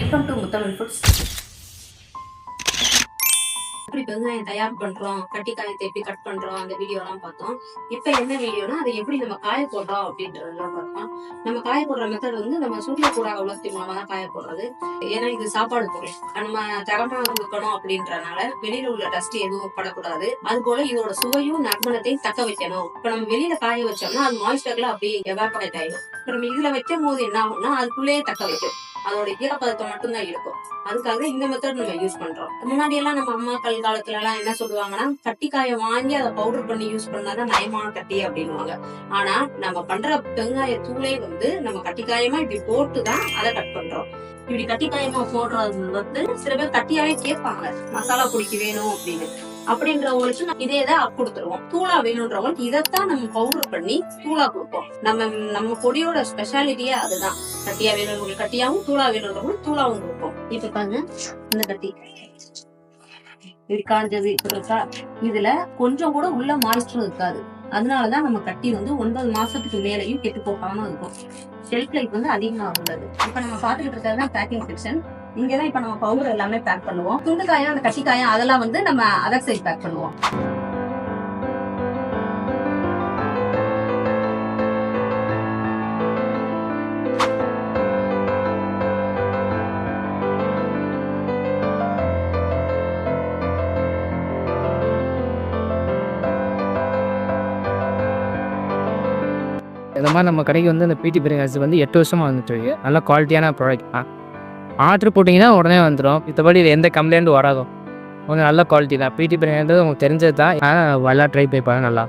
Welcome to Muthamizh foods. எப்படி வெங்காயம் தயார் பண்றோம், கட்டி காயத்தை எப்படி கட் பண்றோம், அந்த வீடியோ எல்லாம் பார்த்தோம். இப்ப என்ன வீடியோனா அதை எப்படி நம்ம காய போடுறோம் அப்படின்றதெல்லாம் பார்த்தோம். நம்ம காய போடுற மெத்தட் வந்து நம்ம சூரியக்கூடாக உலர்த்தி மூலமா தான் காய போடுறது. ஏன்னா இது சாப்பாடு பொருள், நம்ம தரமா கொடுக்கணும் அப்படின்றனால வெளியில உள்ள டஸ்ட் எதுவும் படக்கூடாது. அது போல இதோட சுவையும் நறுமணத்தையும் தக்க வைக்கணும். இப்ப நம்ம வெளியில காய வச்சோம்னா அது மாய்ஸ்டர்ல அப்படியே எவாபரேட் ஆயிடும். இப்ப நம்ம இதுல வைக்கும் போது என்ன ஆகும்னா அதுக்குள்ளேயே தக்க வைக்கும், அதோட ஈரப்பதத்தை மட்டும்தான் இருக்கும். அதுக்காக இந்த மெத்தட் நம்ம யூஸ் பண்றோம். முன்னாடி எல்லாம் நம்ம அம்மாக்கள் காலத்துல எல்லாம் என்ன சொல்லுவாங்கன்னா, கட்டி காயை வாங்கி அதை பவுடர் பண்ணி யூஸ் பண்ணாதான் நயமான கட்டி அப்படின்னுவாங்க. ஆனா நம்ம பண்ற வெங்காய தூளே வந்து நம்ம கட்டி காயமா இப்படி போட்டுதான் அதை கட் பண்றோம். இப்படி கட்டி காயமா போடுறது வந்து சில பேர் கட்டியாவே கேட்பாங்க, மசாலா பொடிக்கு வேணும் அப்படின்னு. அப்படின்றவங்களுக்கு நம்ம இதேதான் கொடுத்துருவோம். தூளா வேணும்ன்றவங்களுக்கு இதைத்தான் நம்ம பவுடர் பண்ணி தூளா கொடுப்போம். நம்ம பொடியோட ஸ்பெஷாலிட்டியே அதுதான். கட்டியா வேணும்னு கட்டியாவும், தூளா வேணும்ன்றவங்களுக்கு தூளாவும் கொடுப்போம். இப்ப பாருங்க, இந்த கட்டி இப்படி காஞ்சது இருக்கா, இதுல கொஞ்சம் கூட உள்ள மாய்ஸ்டர் இருக்காது. அதனாலதான் நம்ம கட்டி வந்து 9 மாசத்துக்கு மேலையும் கெட்டு போகாம இருக்கும். ஷெல்ஃப் லைஃப் வந்து அதிகமா உள்ளது. இப்ப நம்ம பாத்துக்கிட்டு இருக்கிறதுதான் பேக்கிங் செக்ஷன். இங்கதான் இப்ப நம்ம பவுடர் எல்லாமே பேக் பண்ணுவோம். துண்டு காயம், அந்த கட்டி காயம் அதெல்லாம் வந்து நம்ம அதர் சைட் பேக் பண்ணுவோம். இந்த மாதிரி நம்ம கடைக்கு வந்து அந்த பிடி பிரியாணி வந்து 8 வருஷமாக வந்துட்டு இருக்கு. நல்ல குவாலிட்டியான ப்ராடக்ட் தான். ஆர்டர் போட்டிங்கன்னா உடனே வந்துடும். மற்றபடி இது எந்த கம்ப்ளைண்ட்டும் வராதும். கொஞ்சம் நல்ல குவாலிட்டி தான். பிடி பிரியாணி உங்களுக்கு தெரிஞ்சது தான். நல்லா ட்ரை பண்ணி பாருங்க, நல்லா